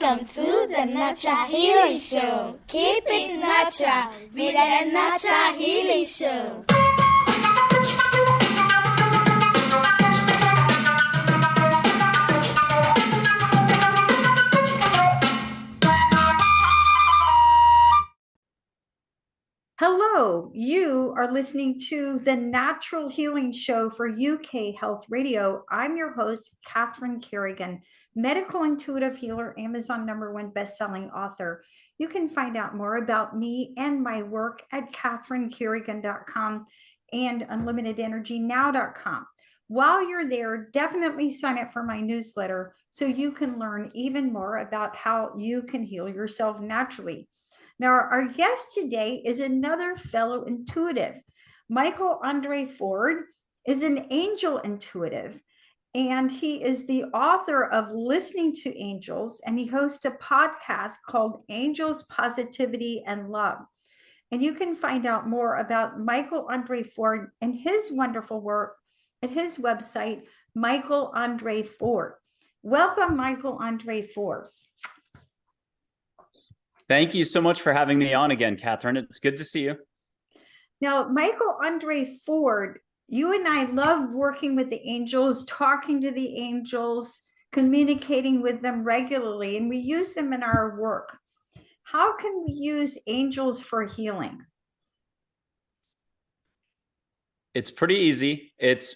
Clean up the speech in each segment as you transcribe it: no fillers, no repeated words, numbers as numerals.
Welcome to the Natural Healing Show. Keep it natural with the Natural Healing Show. Hello, you are listening to the Natural Healing Show for UK Health Radio. I'm your host, Catherine Carrigan, medical intuitive healer, Amazon #1 best-selling author. You can find out more about me and my work at catherinecarrigan.com and unlimitedenergynow.com. While you're there, definitely sign up for my newsletter so you can learn even more about how you can heal yourself naturally. Now, our guest today is another fellow intuitive. Michael Andre Ford is an angel intuitive, and he is the author of Listening to Angels, and he hosts a podcast called Angels, Positivity, and Love. And you can find out more about Michael Andre Ford and his wonderful work at his website, Michael Andre Ford. Welcome, Michael Andre Ford. Thank you so much for having me on again, Catherine. It's good to see you. Now, Michael Andre Ford, you and I love working with the angels, talking to the angels, communicating with them regularly, and we use them in our work. How can we use angels for healing? It's pretty easy. It's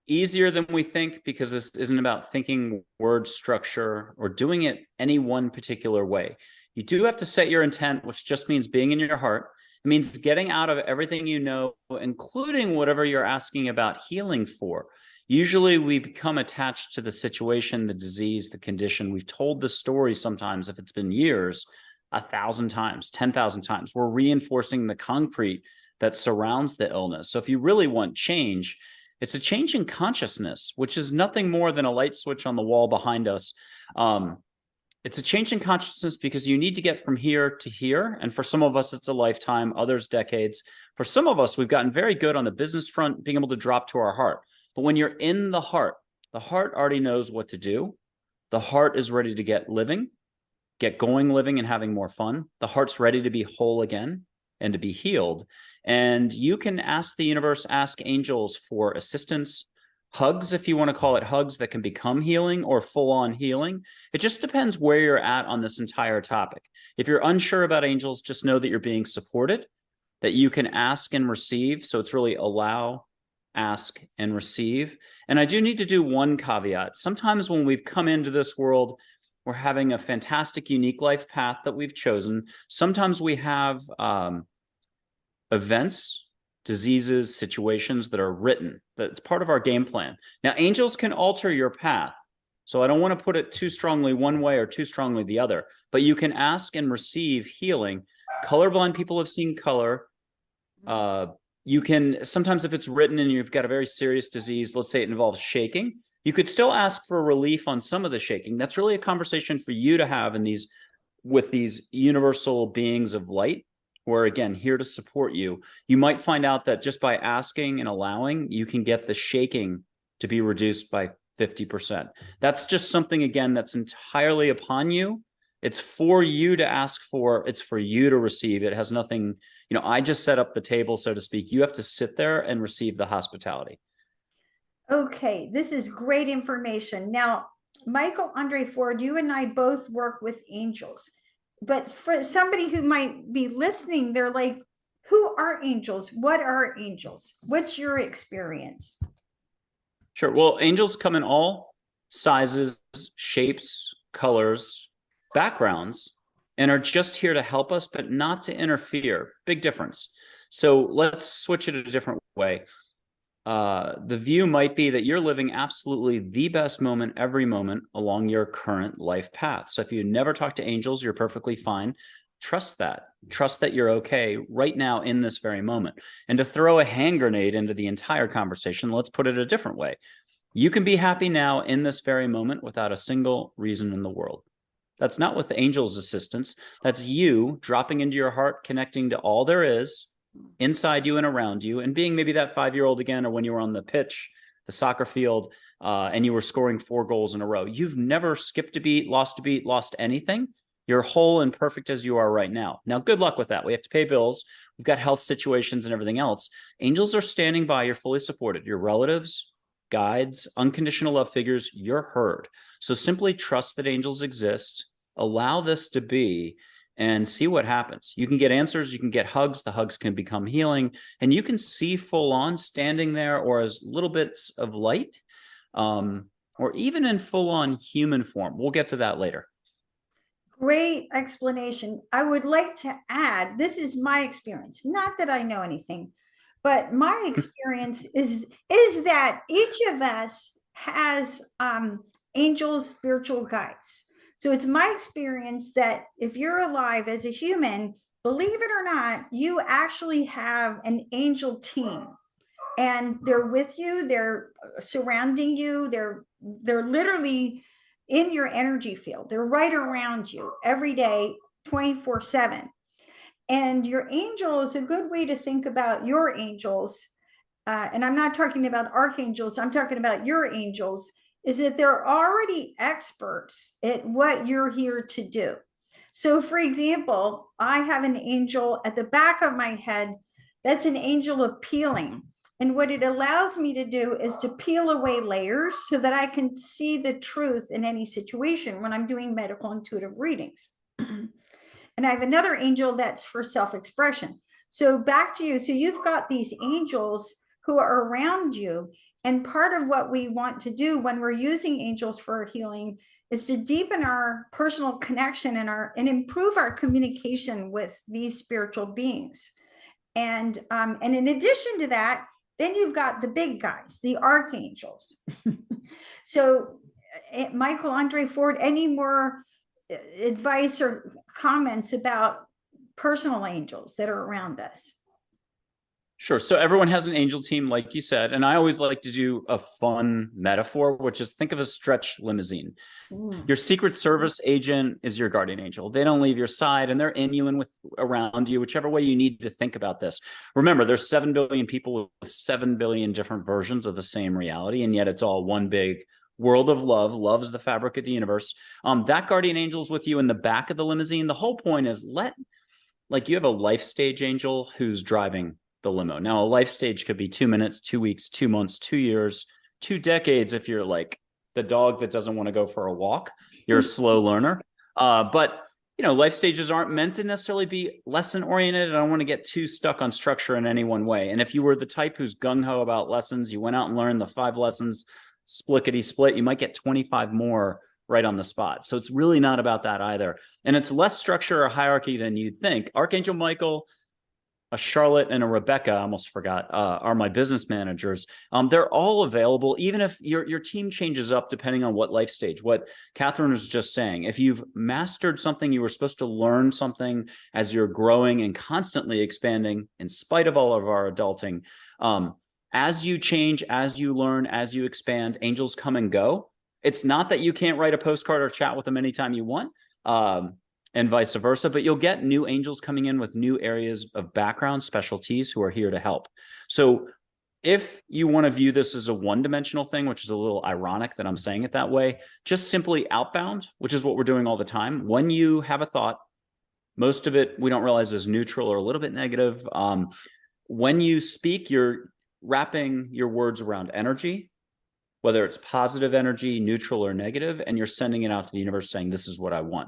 easier than we think because this isn't about thinking word structure or doing it any one particular way. You do have to set your intent, which just means being in your heart. It means getting out of everything you know, including whatever you're asking about healing for. Usually we become attached to the situation, the disease, the condition. We've told the story sometimes, if it's been years, 1,000 times, 10,000 times. We're reinforcing the concrete that surrounds the illness. So if you really want change, it's a change in consciousness, which is nothing more than a light switch on the wall behind us. It's a change in consciousness because you need to get from here to here. And for some of us, it's a lifetime, others decades. For some of us, we've gotten very good on the business front, being able to drop to our heart. But when you're in the heart already knows what to do. The heart is ready to get going living and having more fun. The heart's ready to be whole again and to be healed. And you can ask the universe, ask angels for assistance, hugs, if you want to call it hugs that can become healing or full-on healing. It just depends where you're at on this entire topic. If you're unsure about angels, just know that you're being supported, that you can ask and receive. So it's really allow, ask, and receive. And I do need to do one caveat. Sometimes when we've come into this world, we're having a fantastic, unique life path that we've chosen. Sometimes we have events, diseases, situations that are written, that's part of our game plan. Now, angels can alter your path. So I don't want to put it too strongly one way or too strongly the other, but you can ask and receive healing. Colorblind people have seen color. You can, sometimes if it's written and you've got a very serious disease, let's say it involves shaking, you could still ask for relief on some of the shaking. That's really a conversation for you to have with these universal beings of light. We're, again, here to support you. You might find out that just by asking and allowing, you can get the shaking to be reduced by 50%. That's just something, again, that's entirely upon you. It's for you to ask for. It's for you to receive. It has nothing, I just set up the table, so to speak. You have to sit there and receive the hospitality. Okay, this is great information. Now, Michael Andre Ford, you and I both work with angels. But for somebody who might be listening, they're like, who are angels? What are angels? What's your experience? Sure. Well, angels come in all sizes, shapes, colors, backgrounds, and are just here to help us, but not to interfere. Big difference. So let's switch it a different way. The view might be that you're living absolutely the best moment every moment along your current life path. So if you never talk to angels, you're perfectly fine. Trust that you're okay right now in this very moment. And to throw a hand grenade into the entire conversation, let's put it a different way. You can be happy now in this very moment without a single reason in the world. That's not with the angels' assistance. That's you dropping into your heart, connecting to all there is inside you and around you, and being maybe that 5-year-old again, or when you were on the pitch, the soccer field, and you were scoring 4 goals in a row. You've never skipped a beat, lost anything. You're whole and perfect as you are right now. Now, good luck with that. We have to pay bills. We've got health situations and everything else. Angels are standing by. You're fully supported. Your relatives, guides, unconditional love figures, you're heard. So simply trust that angels exist. Allow this to be and see what happens. You can get answers. You can get hugs. The hugs can become healing. And you can see full on standing there or as little bits of light, or even in full on human form. We'll get to that later. Great explanation. I would like to add, this is my experience, not that I know anything, but my experience is that each of us has angels, spiritual guides. So it's my experience that if you're alive as a human, believe it or not, you actually have an angel team, and they're with you, they're surrounding you, they're literally in your energy field. They're right around you every day, 24/7. And your angel is a good way to think about your angels. And I'm not talking about archangels, I'm talking about your angels, is that they're already experts at what you're here to do. So for example, I have an angel at the back of my head. That's an angel of peeling. And what it allows me to do is to peel away layers so that I can see the truth in any situation when I'm doing medical intuitive readings. And I have another angel that's for self-expression. So back to you. So you've got these angels who are around you. And part of what we want to do when we're using angels for healing is to deepen our personal connection and improve our communication with these spiritual beings. And in addition to that, then you've got the big guys, the archangels. So, Michael Andre Ford, any more advice or comments about personal angels that are around us? Sure. So everyone has an angel team, like you said. And I always like to do a fun metaphor, which is think of a stretch limousine. Your Secret Service agent is your guardian angel. They don't leave your side, and they're in you and with around you, whichever way you need to think about this. Remember, there's 7 billion people with 7 billion different versions of the same reality, and yet it's all one big world of love. Love is the fabric of the universe. That guardian angel is with you in the back of the limousine. The whole point is you have a life stage angel who's driving the limo. Now, a life stage could be 2 minutes, 2 weeks, 2 months, 2 years, 2 decades. If you're like the dog that doesn't want to go for a walk, you're a slow learner. But life stages aren't meant to necessarily be lesson oriented. I don't want to get too stuck on structure in any one way. And if you were the type who's gung-ho about lessons, you went out and learned the 5 lessons, splickety split, you might get 25 more right on the spot. So it's really not about that either. And it's less structure or hierarchy than you'd think. Archangel Michael, a Charlotte, and a Rebecca, I almost forgot, are my business managers. They're all available, even if your team changes up depending on what life stage. What Catherine was just saying, if you've mastered something, you were supposed to learn something as you're growing and constantly expanding, in spite of all of our adulting. As you change, as you learn, as you expand, angels come and go. It's not that you can't write a postcard or chat with them anytime you want. And vice versa, but you'll get new angels coming in with new areas of background, specialties, who are here to help. So if you want to view this as a one-dimensional thing, which is a little ironic that I'm saying it that way, just simply outbound, which is what we're doing all the time. When you have a thought, most of it we don't realize is neutral or a little bit negative. When you speak, you're wrapping your words around energy, whether it's positive energy, neutral, or negative, and you're sending it out to the universe saying, this is what I want.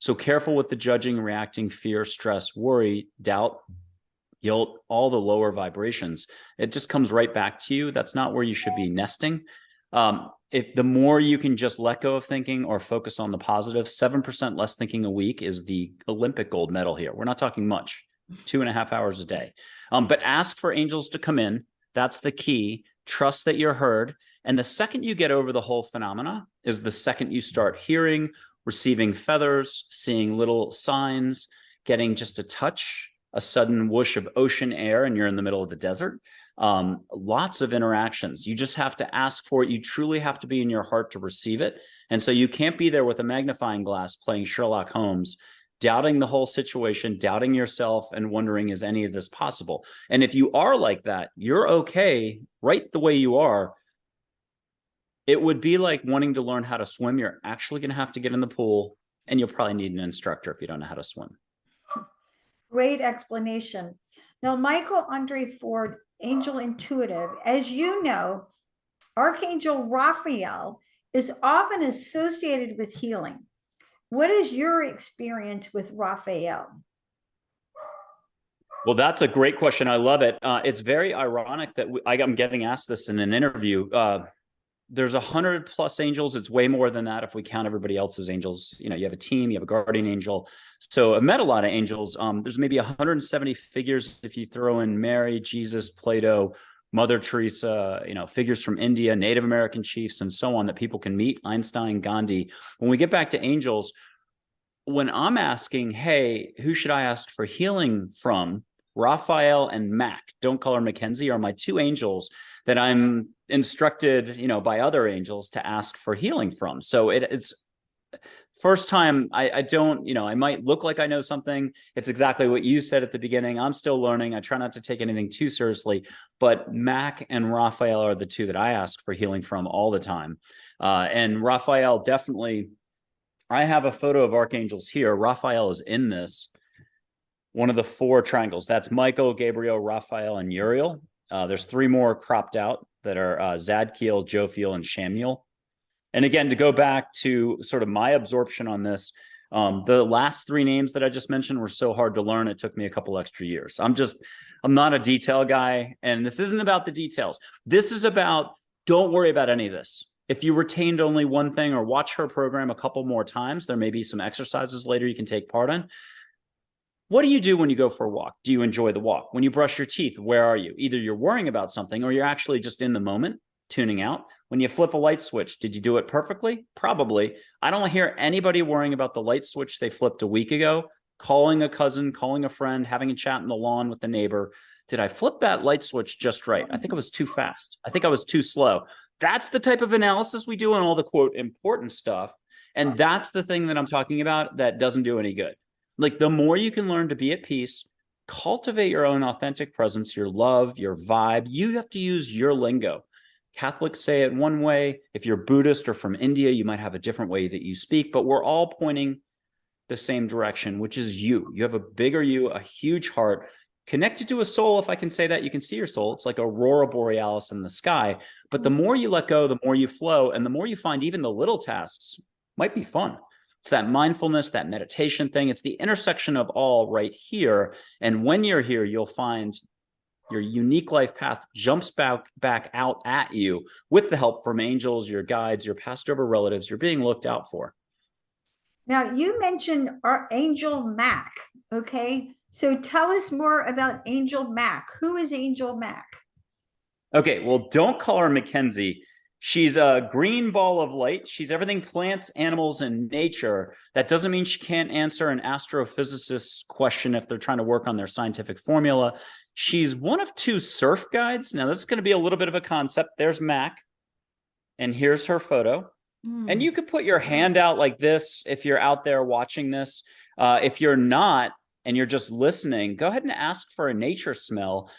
So careful with the judging, reacting, fear, stress, worry, doubt, guilt, all the lower vibrations. It just comes right back to you. That's not where you should be nesting. If the more you can just let go of thinking or focus on the positive, 7% less thinking a week is the Olympic gold medal here. We're not talking much, 2.5 hours a day. But ask for angels to come in. That's the key. Trust that you're heard. And the second you get over the whole phenomena is the second you start hearing, receiving feathers, seeing little signs, getting just a touch, a sudden whoosh of ocean air, and you're in the middle of the desert. Lots of interactions. You just have to ask for it. You truly have to be in your heart to receive it. And so you can't be there with a magnifying glass playing Sherlock Holmes, doubting the whole situation, doubting yourself, and wondering, is any of this possible? And if you are like that, you're okay right the way you are. It would be like wanting to learn how to swim. You're actually going to have to get in the pool, And you'll probably need an instructor if you don't know how to swim. Great explanation. Now, Michael Andre Ford, Angel Intuitive, as you know, Archangel Raphael is often associated with healing. What is your experience with Raphael? Well, that's a great question. I love it. It's very ironic that I'm getting asked this in an interview. There's 100+ angels. It's way more than that if we count everybody else's angels. You know, you have a team, you have a guardian angel. So I've met a lot of angels. There's maybe 170 figures if you throw in Mary, Jesus, Plato, Mother Teresa, you know, figures from India, Native American chiefs, and so on that people can meet, Einstein, Gandhi. When we get back to angels, when I'm asking, hey, who should I ask for healing from? Raphael and Mac, don't call her Mackenzie, are my two angels that I'm instructed, you know, by other angels to ask for healing from. So it's first time I don't, you know, I might look like I know something. It's exactly what you said at the beginning. I'm still learning. I try not to take anything too seriously, but Mac and Raphael are the two that I ask for healing from all the time. And Raphael definitely, I have a photo of archangels here. Raphael is in this. One of the 4 triangles. That's Michael, Gabriel, Raphael, and Uriel. There's 3 more cropped out that are Zadkiel, Jophiel, and Shamiel. And again, to go back to sort of my absorption on this, the last 3 names that I just mentioned were so hard to learn. It took me a couple extra years. I'm not a detail guy, and this isn't about the details. This is about, don't worry about any of this. If you retained only one thing or watch her program a couple more times, there may be some exercises later you can take part in. What do you do when you go for a walk? Do you enjoy the walk? When you brush your teeth, where are you? Either you're worrying about something or you're actually just in the moment, tuning out. When you flip a light switch, did you do it perfectly? Probably. I don't hear anybody worrying about the light switch they flipped a week ago, calling a cousin, calling a friend, having a chat in the lawn with the neighbor. Did I flip that light switch just right? I think I was too fast. I think I was too slow. That's the type of analysis we do on all the quote important stuff. And that's the thing that I'm talking about that doesn't do any good. Like, the more you can learn to be at peace, cultivate your own authentic presence, your love, your vibe. You have to use your lingo. Catholics say it one way. If you're Buddhist or from India, you might have a different way that you speak, but we're all pointing the same direction, which is you. You have a bigger you, a huge heart, connected to a soul. If I can say that, you can see your soul. It's like aurora borealis in the sky. But the more you let go, the more you flow, and the more you find even the little tasks might be fun. It's that mindfulness, that meditation thing. It's the intersection of all right here. And when you're here, you'll find your unique life path jumps back out at you with the help from angels, your guides, your passed over relatives. You're being looked out for. Now, you mentioned our Angel Mac. Okay. So tell us more about Angel Mac. Who is Angel Mac? Okay. Well, don't call her Mackenzie. She's a green ball of light. She's everything plants, animals, and nature. That doesn't mean she can't answer an astrophysicist's question if they're trying to work on their scientific formula. She's one of 2 surf guides. Now, this is going to be a little bit of a concept. There's Mac, and here's her photo. And you could put your hand out like this if you're out there watching this. If you're not, and you're just listening, go ahead and ask for a nature smell.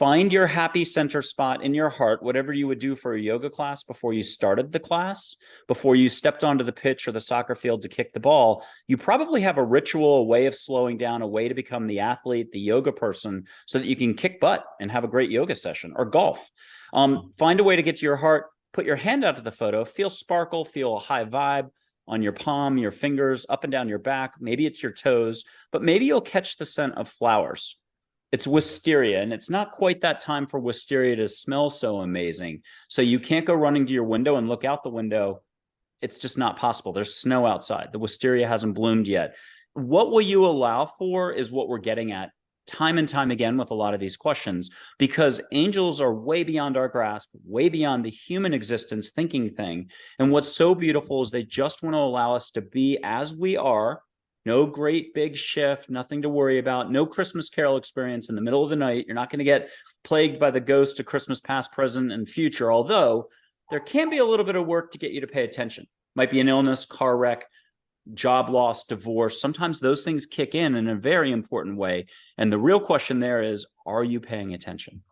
Find your happy center spot in your heart, whatever you would do for a yoga class before you started the class, before you stepped onto the pitch or the soccer field to kick the ball. You probably have a ritual, a way of slowing down, a way to become the athlete, the yoga person, so that you can kick butt and have a great yoga session, or golf. Find a way to get to your heart, put your hand out to the photo, feel sparkle, feel a high vibe on your palm, your fingers, up and down your back. Maybe it's your toes, but maybe you'll catch the scent of flowers. It's wisteria, and it's not quite that time for wisteria to smell so amazing. So you can't go running to your window and look out the window. It's just not possible. There's snow outside. The wisteria hasn't bloomed yet. What will you allow for is what we're getting at time and time again with a lot of these questions, because angels are way beyond our grasp, way beyond the human existence thinking thing. And what's so beautiful is they just want to allow us to be as we are. No great big shift, nothing to worry about, no Christmas Carol experience in the middle of the night. You're not going to get plagued by the ghost of Christmas past, present, and future, although there can be a little bit of work to get you to pay attention. Might be an illness, car wreck, job loss, divorce. Sometimes those things kick in a very important way. And the real question there is, are you paying attention?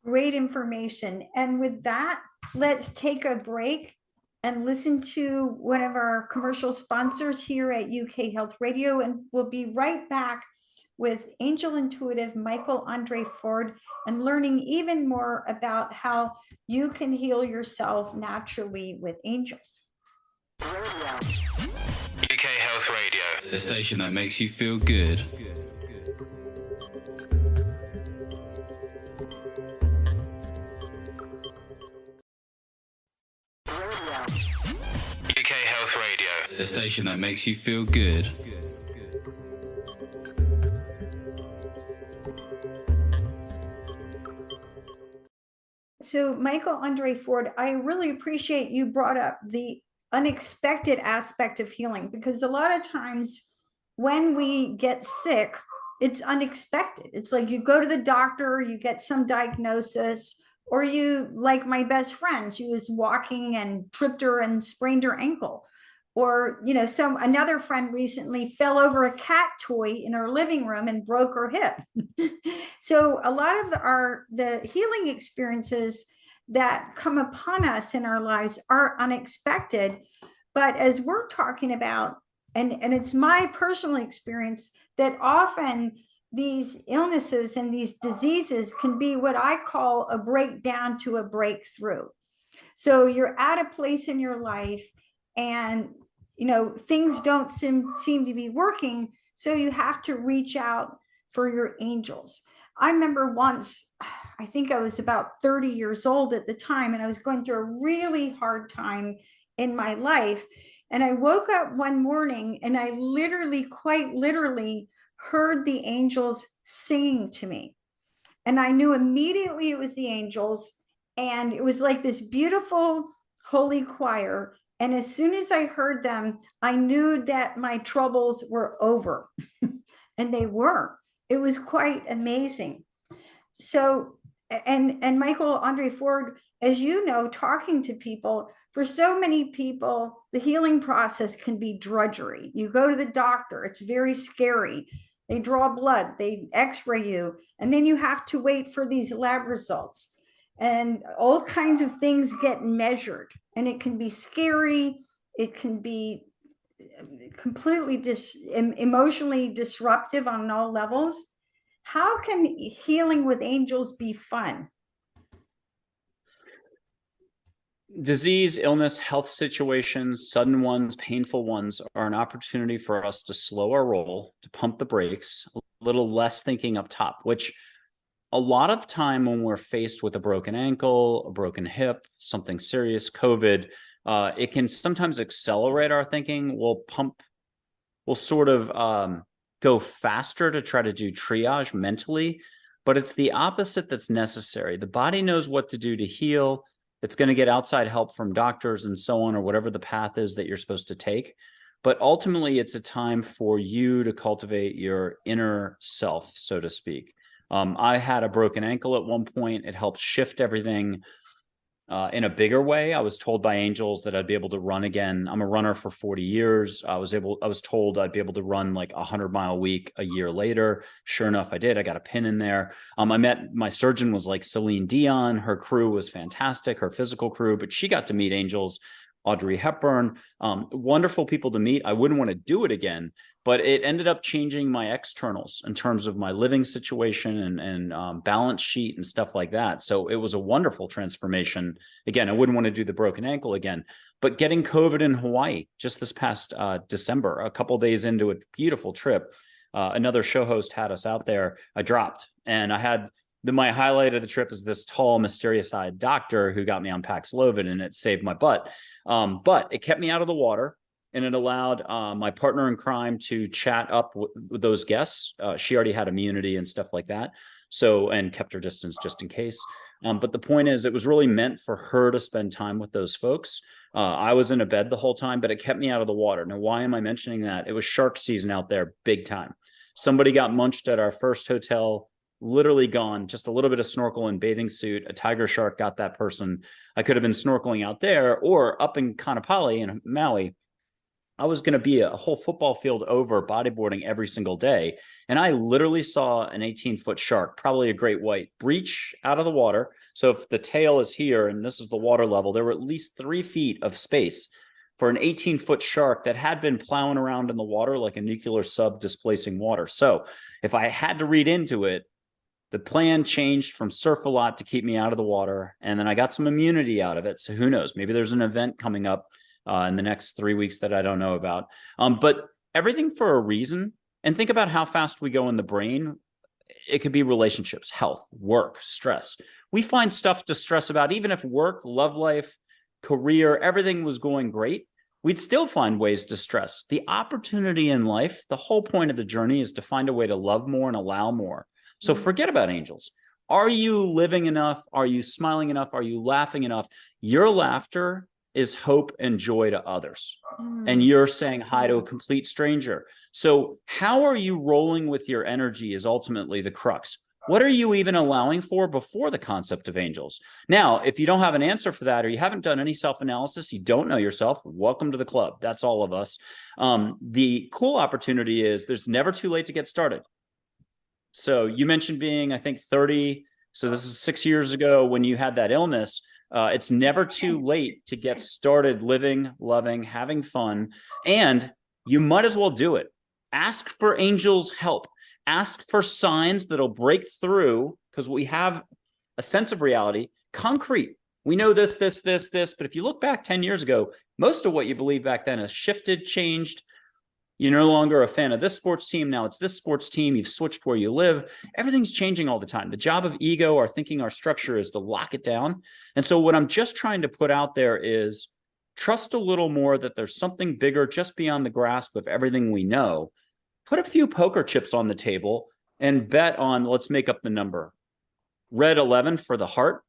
Great information. And with that, let's take a break. and listen to one of our commercial sponsors here at UK Health Radio, and we'll be right back with angel intuitive Michael Andre Ford and learning even more about how you can heal yourself naturally with angels. UK Health Radio, the station that makes you feel good. UK Health Radio, the station that makes you feel good. So, Michael Andre Ford, I really appreciate you brought up the unexpected aspect of healing, because a lot of times when we get sick, it's unexpected. It's like you go to the doctor, you get some diagnosis, or you, like my best friend, she was walking and tripped her and sprained her ankle. Or, you know, another friend recently fell over a cat toy in her living room and broke her hip. So a lot of the healing experiences that come upon us in our lives are unexpected. But as we're talking about, and it's my personal experience, that often these illnesses and these diseases can be what I call a breakdown to a breakthrough. So you're at a place in your life and, you know, things don't seem to be working. So you have to reach out for your angels. I remember once, I think I was about 30 years old at the time, and I was going through a really hard time in my life. And I woke up one morning and I quite literally heard the angels singing to me. And I knew immediately it was the angels. And it was like this beautiful holy choir. And as soon as I heard them, I knew that my troubles were over. And they were. It was quite amazing. So, and Michael Andre Ford, as you know, talking to people, for so many people, the healing process can be drudgery. You go to the doctor, it's very scary. They draw blood, they x-ray you, and then you have to wait for these lab results. And all kinds of things get measured, and it can be scary. It can be completely emotionally disruptive on all levels. How can healing with angels be fun? Disease, illness, health situations, sudden ones, painful ones, are an opportunity for us to slow our roll, to pump the brakes, a little less thinking up top, which a lot of time when we're faced with a broken ankle, a broken hip, something serious, COVID, it can sometimes accelerate our thinking. We'll sort of go faster to try to do triage mentally, but it's the opposite that's necessary. The body knows what to do to heal. It's going to get outside help from doctors and so on, or whatever the path is that you're supposed to take. But ultimately, it's a time for you to cultivate your inner self, so to speak. I had a broken ankle at one point. It helped shift everything in a bigger way. I was told by angels that I'd be able to run again. I'm a runner for 40 years. I was told I'd be able to run like 100-mile week a year later. Sure enough, I did. I got a pin in there. My surgeon was like Celine Dion. Her crew was fantastic, her physical crew, but she got to meet angels. Audrey Hepburn, wonderful people to meet. I wouldn't want to do it again, but it ended up changing my externals in terms of my living situation and balance sheet and stuff like that. So it was a wonderful transformation. Again, I wouldn't want to do the broken ankle again, but getting COVID in Hawaii just this past December, a couple of days into a beautiful trip, another show host had us out there. I dropped, and I had my highlight of the trip is this tall, mysterious-eyed doctor who got me on Paxlovid, and it saved my butt. But it kept me out of the water, and it allowed my partner in crime to chat up with those guests. She already had immunity and stuff like that, and kept her distance just in case. But the point is, it was really meant for her to spend time with those folks. I was in a bed the whole time, but it kept me out of the water. Now, why am I mentioning that? It was shark season out there, big time. Somebody got munched at our first hotel, literally gone, just a little bit of snorkel and bathing suit. A tiger shark got that person. I could have been snorkeling out there or up in Kaanapali in Maui. I was going to be a whole football field over bodyboarding every single day. And I literally saw an 18-foot shark, probably a great white, breach out of the water. So if the tail is here and this is the water level, there were at least 3 feet of space for an 18-foot shark that had been plowing around in the water like a nuclear sub displacing water. So if I had to read into it, the plan changed from surf a lot to keep me out of the water. And then I got some immunity out of it. So who knows? Maybe there's an event coming up in the next 3 weeks that I don't know about. But everything for a reason. And think about how fast we go in the brain. It could be relationships, health, work, stress. We find stuff to stress about. Even if work, love life, career, everything was going great, we'd still find ways to stress. The opportunity in life, the whole point of the journey is to find a way to love more and allow more. So forget about angels. Are you living enough? Are you smiling enough? Are you laughing enough? Your laughter is hope and joy to others. And you're saying hi to a complete stranger. So how are you rolling with your energy is ultimately the crux. What are you even allowing for before the concept of angels? Now, if you don't have an answer for that, or you haven't done any self-analysis, you don't know yourself, welcome to the club. That's all of us. The cool opportunity is there's never too late to get started. So you mentioned being, I think, 30. So this is 6 years ago when you had that illness. It's never too late to get started living, loving, having fun, and you might as well do it. Ask for angels' help. Ask for signs that'll break through, because we have a sense of reality, concrete. We know this, but if you look back 10 years ago, most of what you believed back then has shifted, changed. You're no longer a fan of this sports team. Now it's this sports team. You've switched where you live. Everything's changing all the time. The job of ego, our thinking, our structure is to lock it down. And so what I'm just trying to put out there is trust a little more that there's something bigger just beyond the grasp of everything we know. Put a few poker chips on the table and bet on, let's make up the number, red 11 for the heart.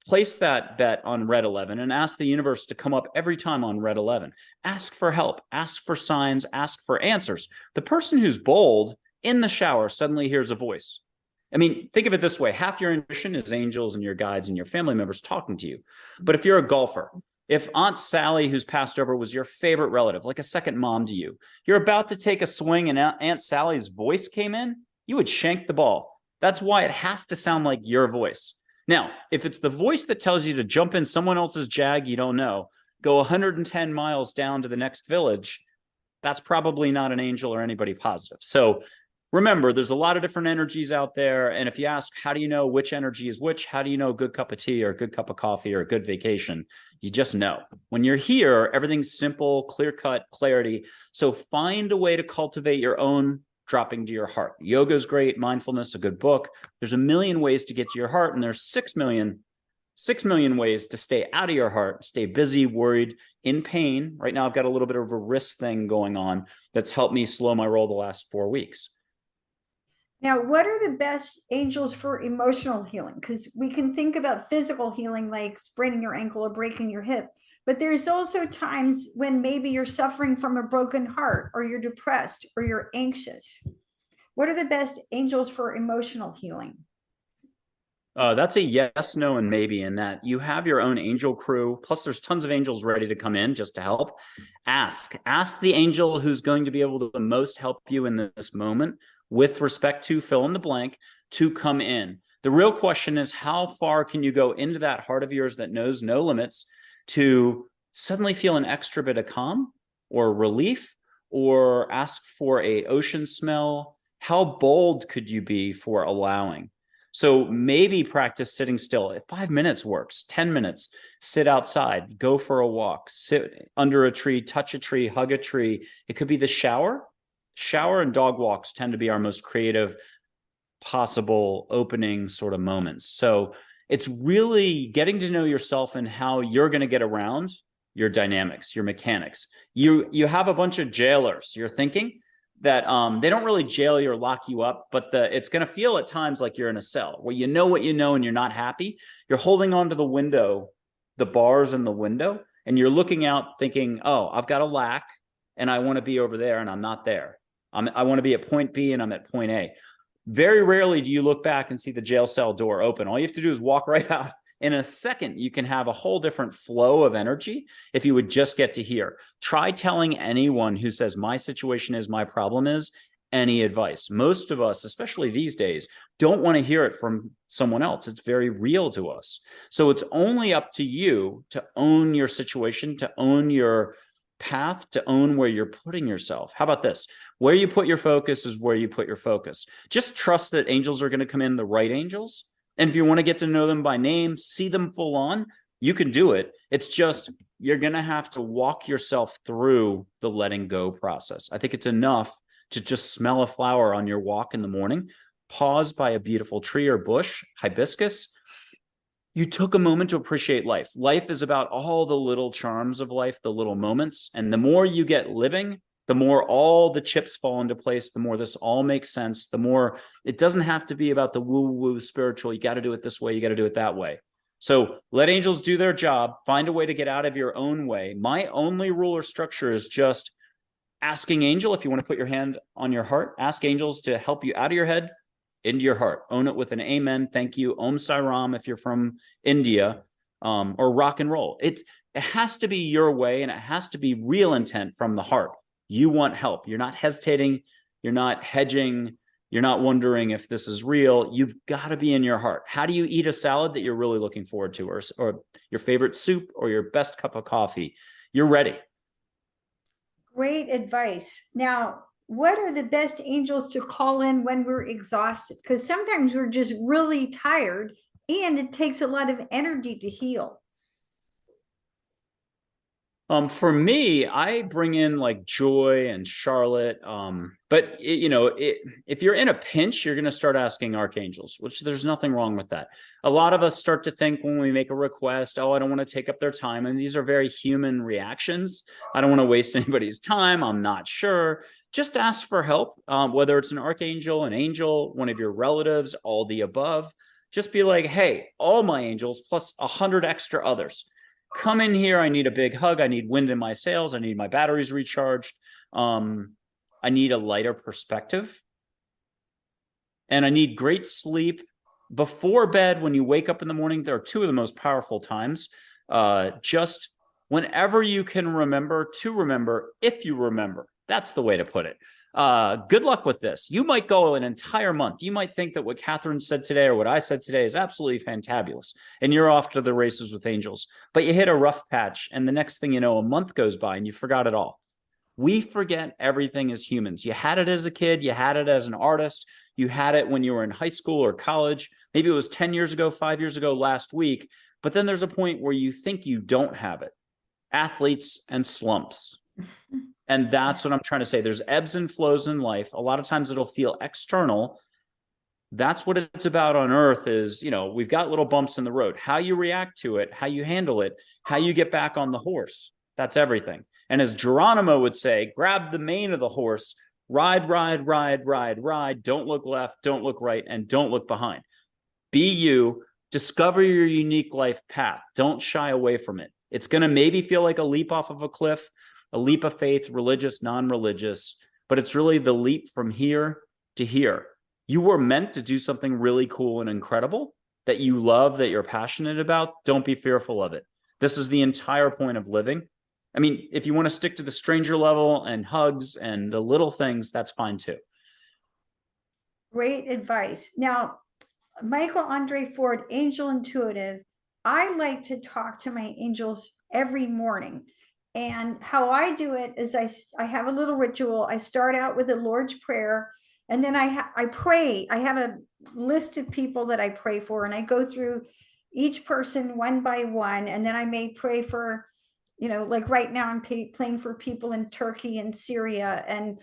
Place that bet on red 11 and ask the universe to come up every time on red 11. Ask for help, ask for signs, ask for answers. The person who's bold in the shower suddenly hears a voice. I mean, think of it this way. Half your intuition is angels and your guides and your family members talking to you. But if you're a golfer, if Aunt Sally, who's passed over, was your favorite relative, like a second mom to you, you're about to take a swing and Aunt Sally's voice came in, you would shank the ball. That's why it has to sound like your voice. Now, if it's the voice that tells you to jump in someone else's jag you don't know, go 110 miles down to the next village, that's probably not an angel or anybody positive. So remember, there's a lot of different energies out there. And if you ask, how do you know which energy is which? How do you know a good cup of tea or a good cup of coffee or a good vacation? You just know. When you're here, everything's simple, clear-cut, clarity. So find a way to cultivate your own dropping to your heart. Yoga is great. Mindfulness, a good book. There's a million ways to get to your heart, and there's 6 million ways to stay out of your heart, stay busy, worried, in pain. Right now, I've got a little bit of a wrist thing going on that's helped me slow my roll the last 4 weeks. Now, what are the best angels for emotional healing? Because we can think about physical healing, like spraining your ankle or breaking your hip. But there's also times when maybe you're suffering from a broken heart, or you're depressed, or you're anxious. What are the best angels for emotional healing? That's a yes, no, and maybe, in that you have your own angel crew. Plus, there's tons of angels ready to come in just to help. Ask the angel who's going to be able to the most help you in this moment with respect to fill in the blank to come in. The real question is, how far can you go into that heart of yours that knows no limits to suddenly feel an extra bit of calm or relief, or ask for a ocean smell? How bold could you be for allowing? So maybe practice sitting still. If 5 minutes works, 10 minutes, sit outside, go for a walk, sit under a tree, touch a tree, hug a tree. It could be the shower. Shower and dog walks tend to be our most creative possible opening sort of moments. So it's really getting to know yourself and how you're going to get around your dynamics, your mechanics. You have a bunch of jailers. You're thinking that they don't really jail you or lock you up, but it's going to feel at times like you're in a cell where you know what you know and you're not happy. You're holding on to the window, the bars in the window, and you're looking out thinking, oh, I've got a lack and I want to be over there and I'm not there. I want to be at point B and I'm at point A. Very rarely do you look back and see the jail cell door open. All you have to do is walk right out In a second, you can have a whole different flow of energy if you would just get to hear. Try telling anyone who says my situation is, my problem is, any advice. Most of us, especially these days, don't want to hear it from someone else. It's very real to us. So it's only up to you to own your situation, to own your path, to own where you're putting yourself. How about this? Where you put your focus is where you put your focus. Just trust that angels are going to come in, the right angels. And if you want to get to know them by name, see them full on, you can do it. It's just, you're going to have to walk yourself through the letting go process. I think it's enough to just smell a flower on your walk in the morning, pause by a beautiful tree or bush, hibiscus. You took a moment to appreciate life. Life is about all the little charms of life, the little moments. And the more you get living, the more all the chips fall into place, the more this all makes sense, the more it doesn't have to be about the woo-woo spiritual. You got to do it this way. You got to do it that way. So let angels do their job. Find a way to get out of your own way. My only rule or structure is just asking angel, if you want to put your hand on your heart, ask angels to help you out of your head, into your heart. Own it with an amen, thank you, Om Sai Ram if you're from India, or rock and roll. It has to be your way, and it has to be real intent from the heart. You want help. You're not hesitating. You're not hedging. You're not wondering if this is real. You've got to be in your heart. How do you eat a salad that you're really looking forward to, or your favorite soup, or your best cup of coffee? You're ready. Great advice. Now, what are the best angels to call in when we're exhausted? Because sometimes we're just really tired and it takes a lot of energy to heal. For me, I bring in like Joy and Charlotte. But if you're in a pinch, you're going to start asking archangels, which there's nothing wrong with that. A lot of us start to think when we make a request, oh, I don't want to take up their time. And these are very human reactions. I don't want to waste anybody's time. I'm not sure. Just ask for help, whether it's an archangel, an angel, one of your relatives, all the above. Just be like, hey, all my angels plus 100 extra others. Come in here. I need a big hug. I need wind in my sails. I need my batteries recharged. I need a lighter perspective. And I need great sleep. Before bed, when you wake up in the morning, there are two of the most powerful times. Just whenever you can remember to remember, if you remember. That's the way to put it. Good luck with this. You might go an entire month. You might think that what Catherine said today or what I said today is absolutely fantabulous, and you're off to the races with angels. But you hit a rough patch, and the next thing you know, a month goes by, and you forgot it all. We forget everything as humans. You had it as a kid. You had it as an artist. You had it when you were in high school or college. Maybe it was 10 years ago, 5 years ago, last week. But then there's a point where you think you don't have it. Athletes and slumps. And that's what I'm trying to say. There's ebbs and flows in life. A lot of times it'll feel external. That's what it's about on earth is, we've got little bumps in the road. How you react to it, how you handle it, how you get back on the horse. That's everything. And as Geronimo would say, grab the mane of the horse, ride, ride, ride, ride, ride. Don't look left, don't look right, and don't look behind. Be you. Discover your unique life path. Don't shy away from it. It's going to maybe feel like a leap off of a cliff, a leap of faith, religious, non-religious, but it's really the leap from here to here. You were meant to do something really cool and incredible that you love, that you're passionate about. Don't be fearful of it. This is the entire point of living. I mean, if you want to stick to the stranger level and hugs and the little things, that's fine too. Great advice. Now, Michael Andre Ford, Angel Intuitive. I like to talk to my angels every morning. And how I do it is I have a little ritual. I start out with a Lord's Prayer, and then I pray. I have a list of people that I pray for, and I go through each person one by one. And then I may pray for, like right now I'm praying for people in Turkey and Syria and,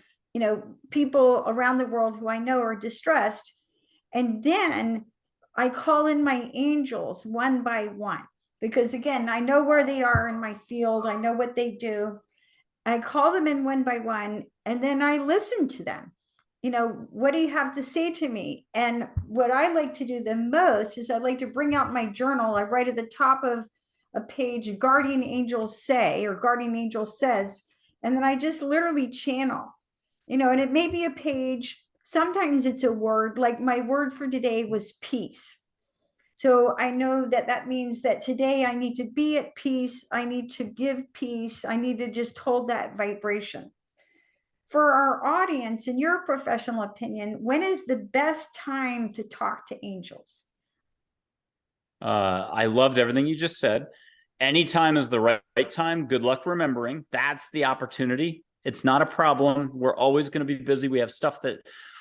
people around the world who I know are distressed. And then I call in my angels one by one. Because again, I know where they are in my field. I know what they do. I call them in one by one, and then I listen to them. What do you have to say to me? And what I like to do the most is I like to bring out my journal. I write at the top of a page, Guardian Angels Say, or Guardian Angel Says, and then I just literally channel, and it may be a page. Sometimes it's a word, like my word for today was peace. So I know that that means that today I need to be at peace. I need to give peace. I need to just hold that vibration. For our audience, in your professional opinion, when is the best time to talk to angels? I loved everything you just said. Anytime is the right time. Good luck remembering. That's the opportunity. It's not a problem. We're always going to be busy. We have stuff that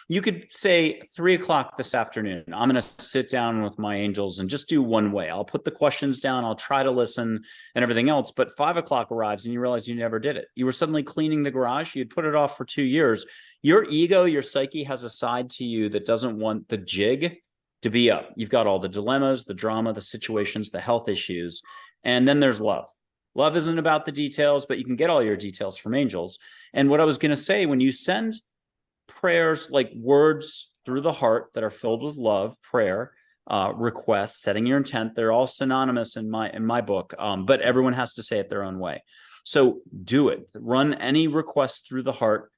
you could say 3 o'clock this afternoon. I'm going to sit down with my angels and just do one way. I'll put the questions down. I'll try to listen and everything else. But 5 o'clock arrives and you realize you never did it. You were suddenly cleaning the garage. You'd put it off for 2 years. Your ego, your psyche has a side to you that doesn't want the jig to be up. You've got all the dilemmas, the drama, the situations, the health issues. And then there's love. Love isn't about the details, but you can get all your details from angels. And what I was going to say, when you send prayers like words through the heart that are filled with love, prayer, requests, setting your intent, they're all synonymous in my book, but everyone has to say it their own way. So do it. Run any request through the heart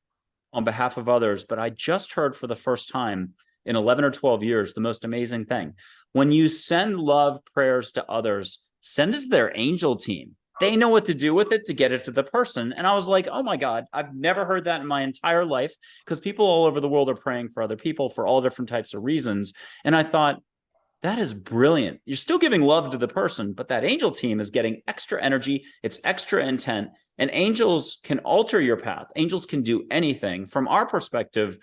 on behalf of others. But I just heard for the first time in 11 or 12 years, the most amazing thing. When you send love prayers to others, send it to their angel team. They know what to do with it to get it to the person. And I was like, oh my God, I've never heard that in my entire life, because people all over the world are praying for other people for all different types of reasons. And I thought, that is brilliant. You're still giving love to the person, but that angel team is getting extra energy. It's extra intent. And angels can alter your path. Angels can do anything. From our perspective,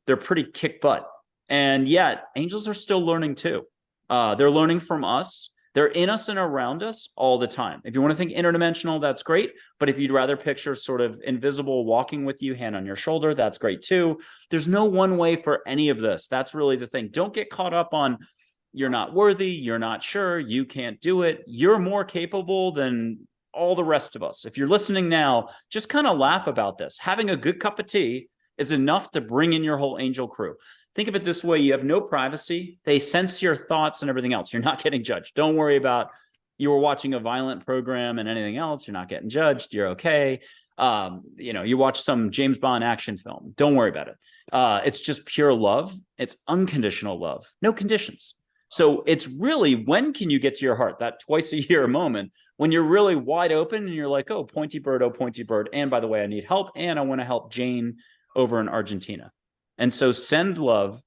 they're pretty kick butt. And yet, angels are still learning too. They're learning from us. They're in us and around us all the time. If you want to think interdimensional, that's great. But if you'd rather picture sort of invisible walking with you, hand on your shoulder, that's great too. There's no one way for any of this. That's really the thing. Don't get caught up on you're not worthy, you're not sure, you can't do it. You're more capable than all the rest of us. If you're listening now, just kind of laugh about this. Having a good cup of tea is enough to bring in your whole angel crew. Think of it this way. You have no privacy. They sense your thoughts and everything else. You're not getting judged. Don't worry about you were watching a violent program and anything else. You're not getting judged. You're okay. You watch some James Bond action film. Don't worry about it. It's just pure love. It's unconditional love. No conditions. So it's really, when can you get to your heart? That twice a year moment when you're really wide open and you're like, oh, pointy bird, oh, pointy bird. And by the way, I need help. And I want to help Jane over in Argentina. And so send love,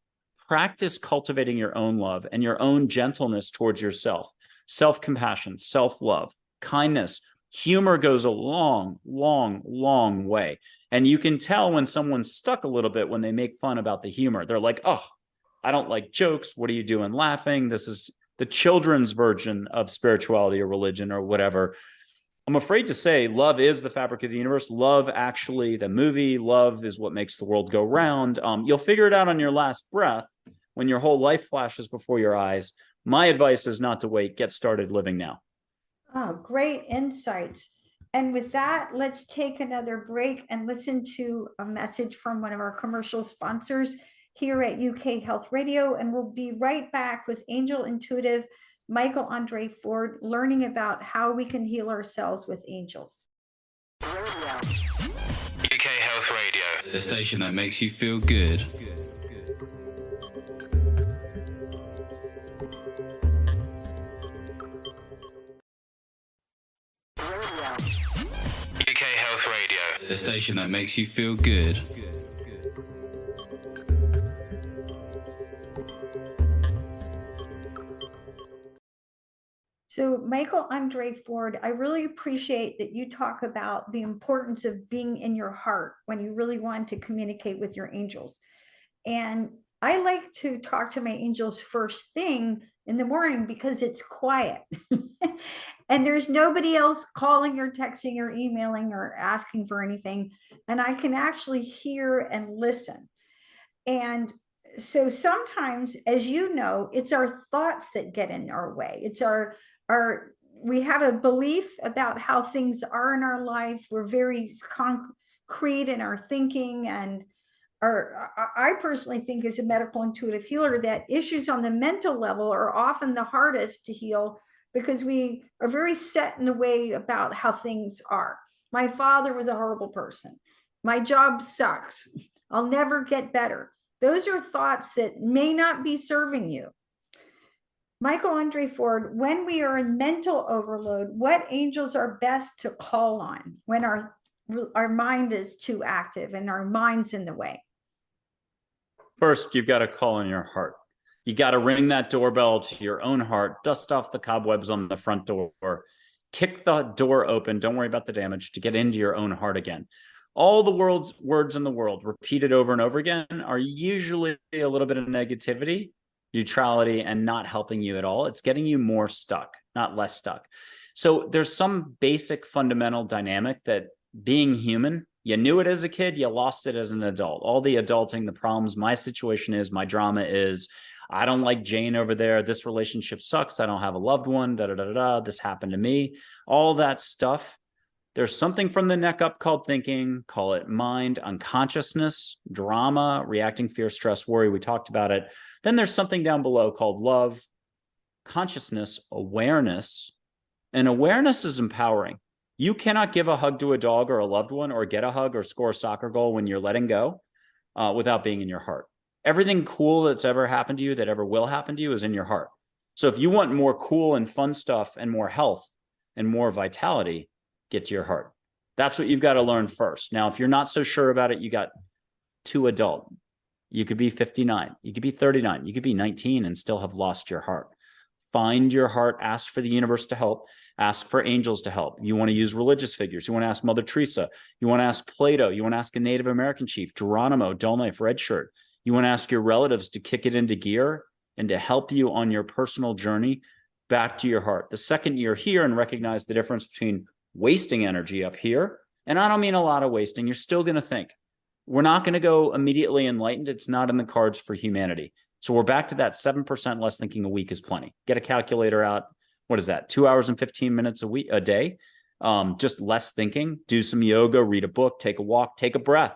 practice cultivating your own love and your own gentleness towards yourself, self-compassion, self-love, kindness. Humor goes a long, long, long way. And you can tell when someone's stuck a little bit when they make fun about the humor. They're like, oh, I don't like jokes. What are you doing laughing? This is the children's version of spirituality or religion or whatever. I'm afraid to say love is the fabric of the universe. Love, actually, the movie, love is what makes the world go round. You'll figure it out on your last breath when your whole life flashes before your eyes. My advice is not to wait. Get started living now. Oh, great insights. And with that, let's take another break and listen to a message from one of our commercial sponsors here at UK Health Radio. And we'll be right back with Angel Intuitive Michael Andre Ford, learning about how we can heal ourselves with angels. UK Health Radio, the station that makes you feel good. UK Health Radio, the station that makes you feel good. So Michael Andre Ford, I really appreciate that you talk about the importance of being in your heart when you really want to communicate with your angels. And I like to talk to my angels first thing in the morning because it's quiet. And there's nobody else calling or texting or emailing or asking for anything. And I can actually hear and listen. And so sometimes, as you know, it's our thoughts that get in our way. It's we have a belief about how things are in our life. We're very concrete in our thinking, and I personally think, as a medical intuitive healer, that issues on the mental level are often the hardest to heal because we are very set in a way about how things are. My father was a horrible person. My job sucks. I'll never get better. Those are thoughts that may not be serving you. Michael Andre Ford, when we are in mental overload, what angels are best to call on when our mind is too active and our mind's in the way? First, you've got to call in your heart. You got to ring that doorbell to your own heart, dust off the cobwebs on the front door, kick the door open. Don't worry about the damage, to get into your own heart again. All the words in the world repeated over and over again are usually a little bit of negativity, neutrality, and not helping you at all. It's getting you more stuck, not less stuck. So there's some basic fundamental dynamic that being human, you knew it as a kid, you lost it as an adult. All the adulting, the problems, my situation is, my drama is, I don't like Jane over there. This relationship sucks. I don't have a loved one. Da da da da. This happened to me. All that stuff. There's something from the neck up called thinking, call it mind, unconsciousness, drama, reacting, fear, stress, worry. We talked about it. Then there's something down below called love, consciousness, awareness. And awareness is empowering. You cannot give a hug to a dog or a loved one, or get a hug or score a soccer goal when you're letting go without being in your heart. Everything cool that's ever happened to you, that ever will happen to you, is in your heart. So if you want more cool and fun stuff and more health and more vitality, get to your heart. That's what you've got to learn first. Now, if you're not so sure about it, you got too adult. You could be 59. You could be 39. You could be 19 and still have lost your heart. Find your heart. Ask for the universe to help. Ask for angels to help. You want to use religious figures. You want to ask Mother Teresa. You want to ask Plato. You want to ask a Native American chief, Geronimo, Dull Knife, Red Shirt. You want to ask your relatives to kick it into gear and to help you on your personal journey back to your heart. The second you're here and recognize the difference between wasting energy up here, and I don't mean a lot of wasting, you're still going to think. We're not going to go immediately enlightened. It's not in the cards for humanity. So we're back to that 7% less thinking a week is plenty. Get a calculator out. What is that? 2 hours and 15 minutes a day. Just less thinking. Do some yoga, read a book, take a walk, take a breath.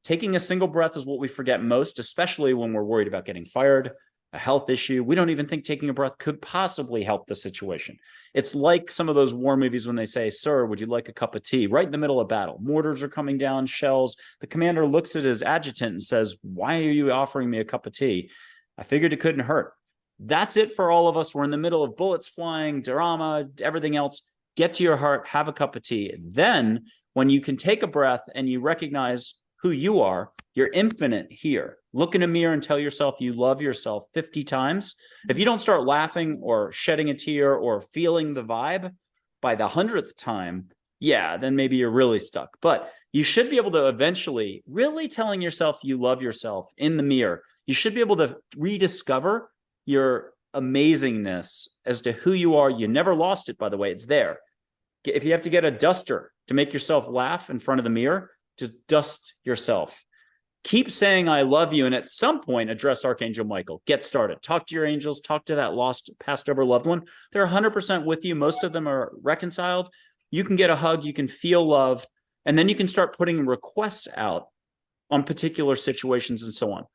Taking a single breath is what we forget most, especially when we're worried about getting fired, a health issue. We don't even think taking a breath could possibly help the situation. It's like some of those war movies when they say, "Sir, would you like a cup of tea?" Right in the middle of battle. Mortars are coming down, shells. The commander looks at his adjutant and says, "Why are you offering me a cup of tea?" I figured it couldn't hurt. That's it for all of us. We're in the middle of bullets flying, drama, everything else. Get to your heart, have a cup of tea. Then when you can take a breath and you recognize who you are, you're infinite here. Look in a mirror and tell yourself you love yourself 50 times. If you don't start laughing or shedding a tear or feeling the vibe by the 100th time, yeah, then maybe you're really stuck. But you should be able to eventually, really telling yourself you love yourself in the mirror, you should be able to rediscover your amazingness as to who you are. You never lost it, by the way. It's there. If you have to get a duster to make yourself laugh in front of the mirror, just dust yourself. Keep saying, "I love you." And at some point, address Archangel Michael. Get started. Talk to your angels. Talk to that lost, passed over loved one. They're 100% with you. Most of them are reconciled. You can get a hug. You can feel love. And then you can start putting requests out on particular situations and so on.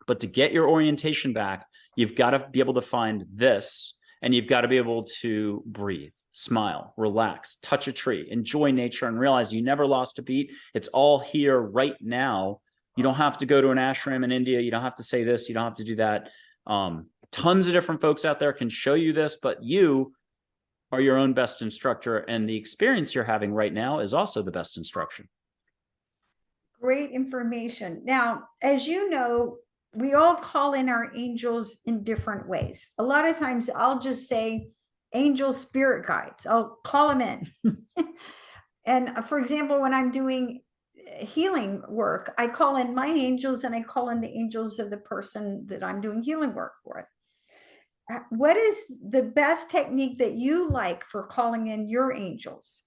But to get your orientation back, you've got to be able to find this, and you've got to be able to breathe, smile, relax, touch a tree, enjoy nature, and realize you never lost a beat. It's all here right now. You don't have to go to an ashram in India. You don't have to say this. You don't have to do that. Tons of different folks out there can show you this, but you are your own best instructor, and the experience you're having right now is also the best instruction. Great information. Now, as you know, we all call in our angels in different ways. A lot of times I'll just say angel spirit guides. I'll call them in. And for example, when I'm doing healing work, I call in my angels and I call in the angels of the person that I'm doing healing work with. What is the best technique that you like for calling in your angels?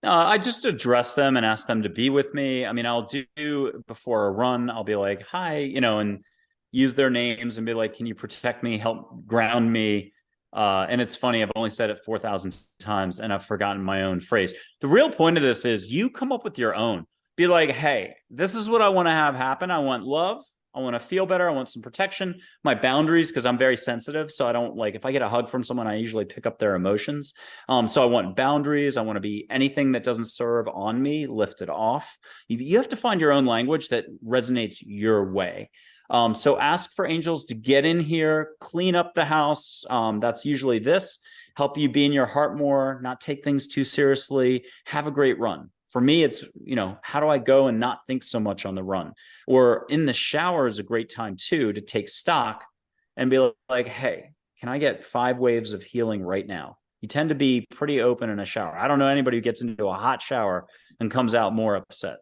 I just address them and ask them to be with me. I mean, I'll do before a run, I'll be like, "Hi," and use their names and be like, "Can you protect me, help ground me?" And it's funny, I've only said it 4,000 times and I've forgotten my own phrase. The real point of this is you come up with your own. Be like, "Hey, this is what I want to have happen. I want love. I want to feel better. I want some protection. My boundaries," because I'm very sensitive. So I don't like, if I get a hug from someone, I usually pick up their emotions. So I want boundaries. I want to be anything that doesn't serve on me, lift it off. You have to find your own language that resonates your way. So ask for angels to get in here, clean up the house. That's usually this, help you be in your heart more, not take things too seriously, have a great run. For me, it's, how do I go and not think so much on the run? Or in the shower is a great time too, to take stock and be like, hey, can I get 5 waves of healing right now? You tend to be pretty open in a shower. I don't know anybody who gets into a hot shower and comes out more upset.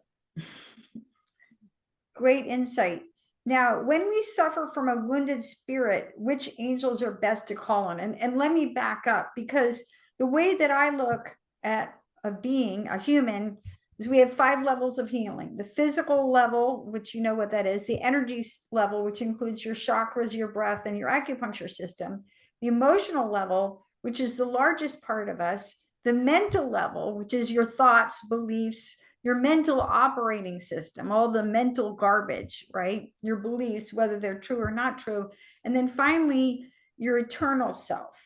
Great insight. Now, when we suffer from a wounded spirit, which angels are best to call on? And let me back up, because the way that I look at a being, a human, is we have 5 levels of healing. The physical level, which you know what that is, the energy level, which includes your chakras, your breath, and your acupuncture system, the emotional level, which is the largest part of us, the mental level, which is your thoughts, beliefs, your mental operating system, all the mental garbage, right? Your beliefs, whether they're true or not true. And then finally, your eternal self.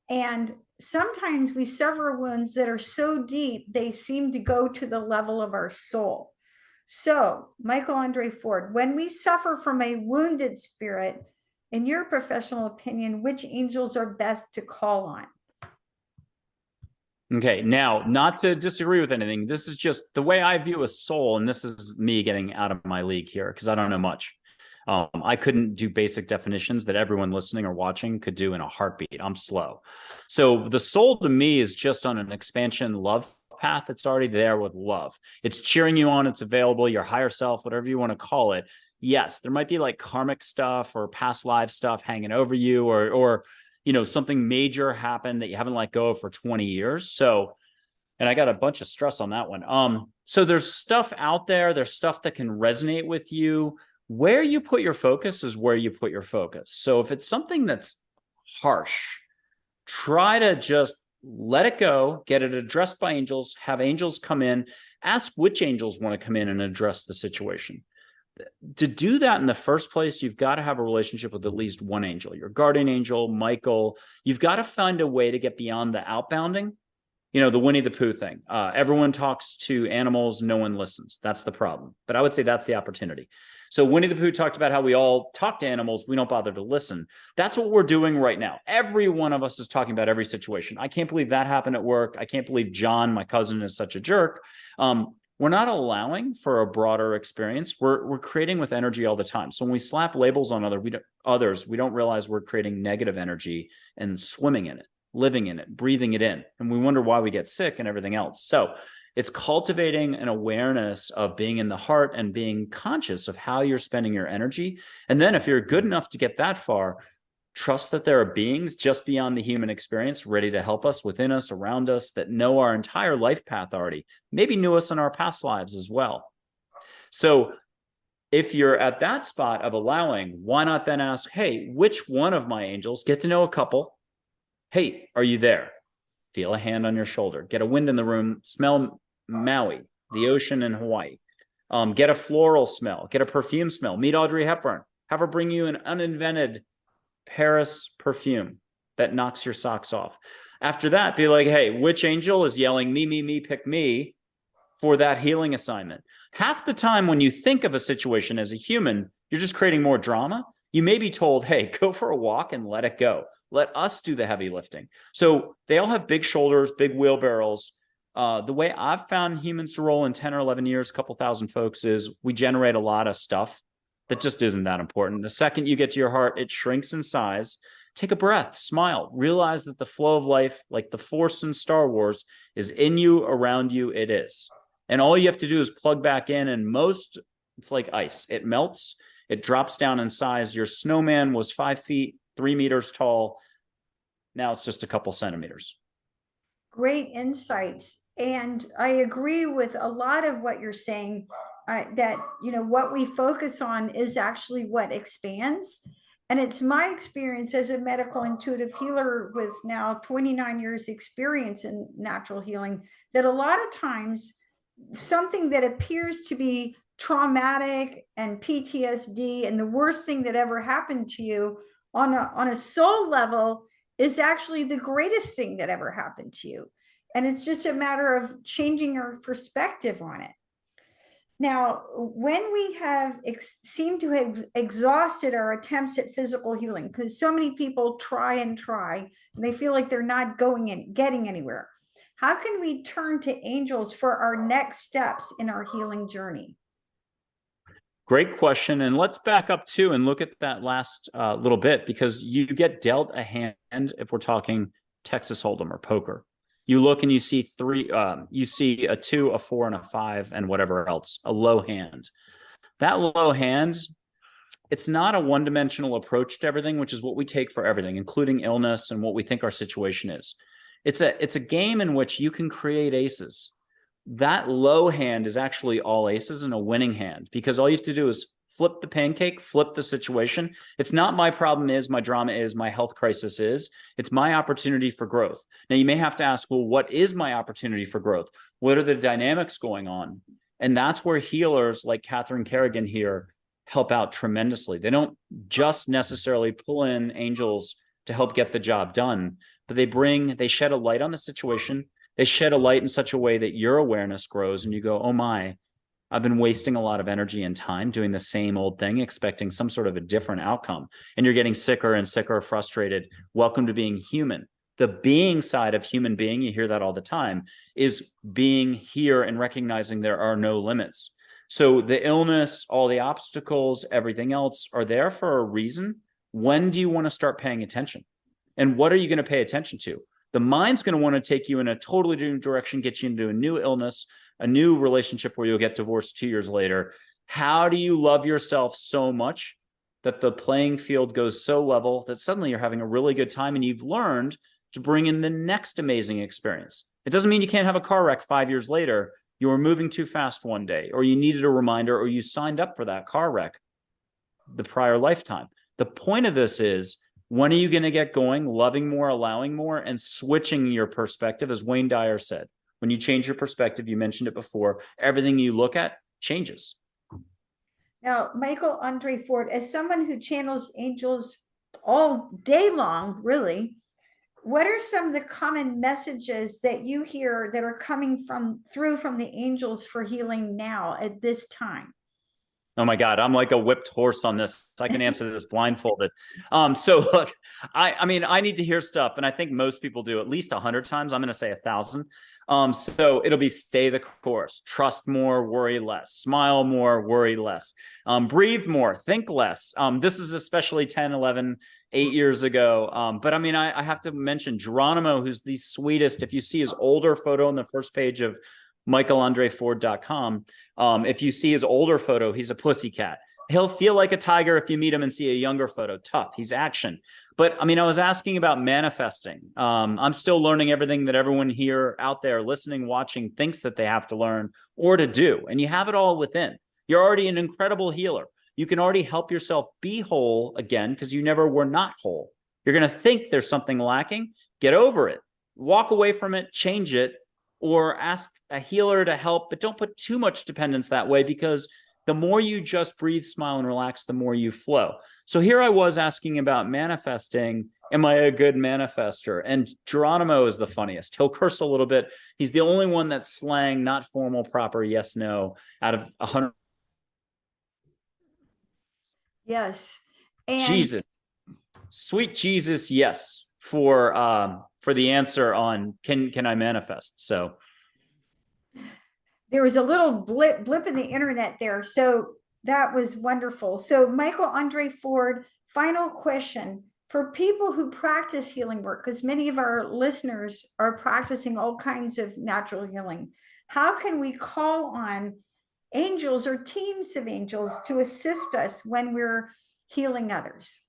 And sometimes we suffer wounds that are so deep, they seem to go to the level of our soul. So, Michael Andre Ford, when we suffer from a wounded spirit, in your professional opinion, which angels are best to call on? Okay, now, not to disagree with anything, this is just the way I view a soul, and this is me getting out of my league here because I don't know much. I couldn't do basic definitions that everyone listening or watching could do in a heartbeat. I'm slow. So the soul to me is just on an expansion love path. It's already there with love. It's cheering you on. It's available, your higher self, whatever you want to call it. Yes, there might be like karmic stuff or past life stuff hanging over you, or something major happened that you haven't let go of for 20 years. So, and I got a bunch of stress on that one. So there's stuff out there. There's stuff that can resonate with you. Where you put your focus is where you put your focus. So if it's something that's harsh, try to just let it go, get it addressed by angels, have angels come in, ask which angels want to come in and address the situation. To do that in the first place, you've got to have a relationship with at least one angel, your guardian angel, Michael. You've got to find a way to get beyond the outbounding, the Winnie the Pooh thing. Everyone talks to animals, no one listens. That's the problem. But I would say that's the opportunity. So Winnie the Pooh talked about how we all talk to animals, we don't bother to listen. That's what we're doing right now. Every one of us is talking about every situation. I can't believe that happened at work. I can't believe John, my cousin, is such a jerk. We're not allowing for a broader experience. We're creating with energy all the time. So when we slap labels on others, we don't realize we're creating negative energy and swimming in it, living in it, breathing it in. And we wonder why we get sick and everything else. So it's cultivating an awareness of being in the heart and being conscious of how you're spending your energy. And then if you're good enough to get that far, trust that there are beings just beyond the human experience ready to help us, within us, around us, that know our entire life path already, maybe knew us in our past lives as well. So if you're at that spot of allowing, why not then ask, hey, which one of my angels, get to know a couple. Hey, are you there? Feel a hand on your shoulder. Get a wind in the room. Smell Maui, the ocean in Hawaii. Get a floral smell. Get a perfume smell. Meet Audrey Hepburn. Have her bring you an uninvented Paris perfume that knocks your socks off. After that, be like, hey, which angel is yelling, me, pick me for that healing assignment? Half the time when you think of a situation as a human, you're just creating more drama. You may be told, hey, go for a walk and let it go. Let us do the heavy lifting. So they all have big shoulders, big wheelbarrows. The way I've found humans to roll in 10 or 11 years, a couple thousand folks, is we generate a lot of stuff that just isn't that important. The second you get to your heart, it shrinks in size. Take a breath, smile, realize that the flow of life, like the Force in Star Wars, is in you, around you, it is. And all you have to do is plug back in, and it's like ice. It melts, it drops down in size. Your snowman was 5 feet, 3 meters tall. Now it's just a couple centimeters. Great insights. And I agree with a lot of what you're saying, that, what we focus on is actually what expands. And it's my experience as a medical intuitive healer with now 29 years experience in natural healing, that a lot of times something that appears to be traumatic and PTSD and the worst thing that ever happened to you on a soul level is actually the greatest thing that ever happened to you. And it's just a matter of changing your perspective on it. Now, when we have seem to have exhausted our attempts at physical healing, because so many people try and they feel like they're not getting anywhere. How can we turn to angels for our next steps in our healing journey? Great question. And let's back up too and look at that last little bit, because you get dealt a hand if we're talking Texas Hold'em or poker. You look and you see you see a 2, a 4, and a 5, and whatever else, a low hand. That low hand, it's not a one-dimensional approach to everything, which is what we take for everything, including illness and what we think our situation is. It's a game in which you can create aces. That low hand is actually all aces and a winning hand, because all you have to do is flip the pancake, flip the situation. It's not my problem is, my drama is, my health crisis is. It's my opportunity for growth. Now, you may have to ask, well, what is my opportunity for growth? What are the dynamics going on? And that's where healers like Catherine Carrigan here help out tremendously. They don't just necessarily pull in angels to help get the job done, but they shed a light on the situation. They shed a light in such a way that your awareness grows and you go, oh my, I've been wasting a lot of energy and time doing the same old thing, expecting some sort of a different outcome. And you're getting sicker and sicker, frustrated. Welcome to being human. The being side of human being, you hear that all the time, is being here and recognizing there are no limits. So the illness, all the obstacles, everything else are there for a reason. When do you want to start paying attention? And what are you going to pay attention to? The mind's going to want to take you in a totally different direction, get you into a new illness, a new relationship where you'll get divorced 2 years later. How do you love yourself so much that the playing field goes so level that suddenly you're having a really good time and you've learned to bring in the next amazing experience? It doesn't mean you can't have a car wreck 5 years later. You were moving too fast one day, or you needed a reminder, or you signed up for that car wreck the prior lifetime. The point of this is, when are you going to get going, loving more, allowing more, and switching your perspective? As Wayne Dyer said, when you change your perspective, you mentioned it before, everything you look at changes. Now, Michael Andre Ford, as someone who channels angels all day long, really, what are some of the common messages that you hear that are coming through from the angels for healing now at this time? Oh my God, I'm like a whipped horse on this. I can answer this blindfolded. So look, I mean, I need to hear stuff, and I think most people do at least 100 times. I'm going to say 1,000. So it'll be stay the course, trust more, worry less, smile more, worry less, breathe more, think less. This is especially 10, 11, 8 years ago. But I mean, I have to mention Geronimo, who's the sweetest. If you see his older photo on the first page of michaelandreford.com, if you see his older photo, he's a pussycat. He'll feel like a tiger if you meet him and see a younger photo. Tough. He's action. But I mean, I was asking about manifesting. I'm still learning everything that everyone here out there listening, watching thinks that they have to learn or to do. And you have it all within. You're already an incredible healer. You can already help yourself be whole again, because you never were not whole. You're going to think there's something lacking. Get over it. Walk away from it, change it, or ask a healer to help, but don't put too much dependence that way, because the more you just breathe, smile, and relax, the more you flow. So here I was asking about manifesting. Am I a good manifester? And Geronimo is the funniest. He'll curse a little bit. He's the only one that's slang, not formal, proper, yes, no, out of 100. Yes. And Jesus, sweet Jesus, yes, for the answer on can I manifest? So there was a little blip in the internet there. So that was wonderful. So Michael Andre Ford, final question for people who practice healing work, because many of our listeners are practicing all kinds of natural healing. How can we call on angels or teams of angels to assist us when we're healing others?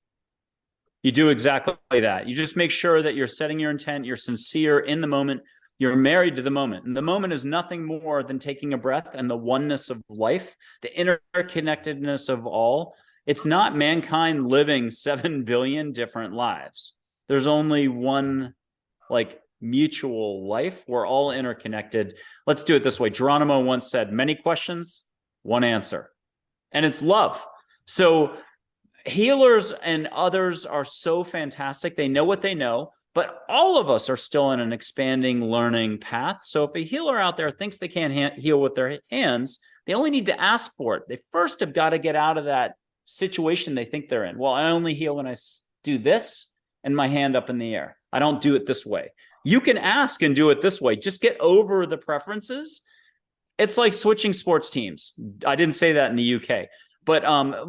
You do exactly that. You just make sure that you're setting your intent, you're sincere in the moment, you're married to the moment. And the moment is nothing more than taking a breath and the oneness of life, the interconnectedness of all. It's not mankind living 7 billion different lives. There's only one mutual life. We're all interconnected. Let's do it this way. Geronimo once said, many questions, one answer. And it's love. So healers and others are so fantastic. They know what they know. But all of us are still in an expanding learning path. So if a healer out there thinks they can't heal with their hands, they only need to ask for it. They first have got to get out of that situation they think they're in. Well, I only heal when I do this and my hand up in the air. I don't do it this way. You can ask and do it this way. Just get over the preferences. It's like switching sports teams. I didn't say that in the UK, but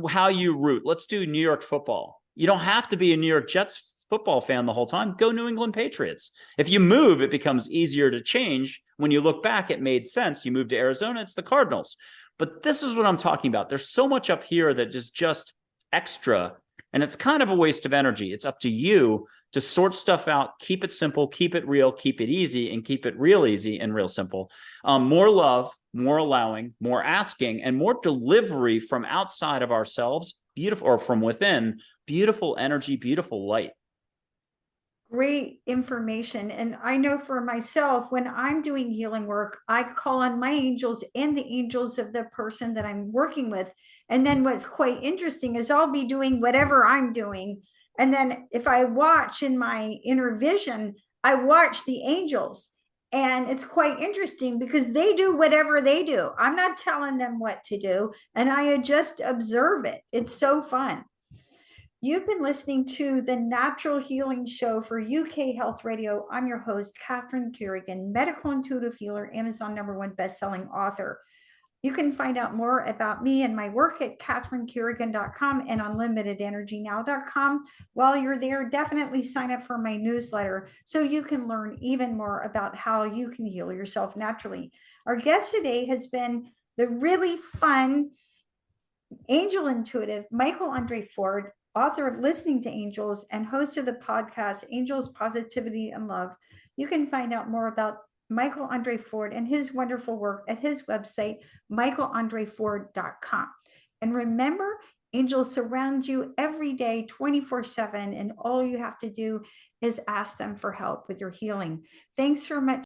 how you root. Let's do New York football. You don't have to be a New York Jets football fan the whole time. Go New England Patriots. If you move, it becomes easier to change. When you look back, it made sense. You moved to Arizona, it's the Cardinals. But this is what I'm talking about. There's so much up here that is just extra, and it's kind of a waste of energy. It's up to you to sort stuff out, keep it simple, keep it real, keep it easy, and keep it real easy and real simple. More love, more allowing, more asking, and more delivery from outside of ourselves, beautiful, or from within, beautiful energy, beautiful light. Great information. And I know for myself, when I'm doing healing work, I call on my angels and the angels of the person that I'm working with. And then what's quite interesting is I'll be doing whatever I'm doing. And then if I watch in my inner vision, I watch the angels. And it's quite interesting because they do whatever they do. I'm not telling them what to do. And I just observe it. It's so fun. You've been listening to the Natural Healing Show for UK Health Radio. I'm your host, Catherine Carrigan, medical intuitive healer, Amazon #1 bestselling author. You can find out more about me and my work at catherinecarrigan.com and unlimitedenergynow.com. While you're there, definitely sign up for my newsletter so you can learn even more about how you can heal yourself naturally. Our guest today has been the really fun angel intuitive, Michael Andre Ford, author of Listening to Angels and host of the podcast, Angels, Positivity, and Love. You can find out more about Michael Andre Ford and his wonderful work at his website, michaelandreford.com. And remember, angels surround you every day, 24/7, and all you have to do is ask them for help with your healing. Thanks so much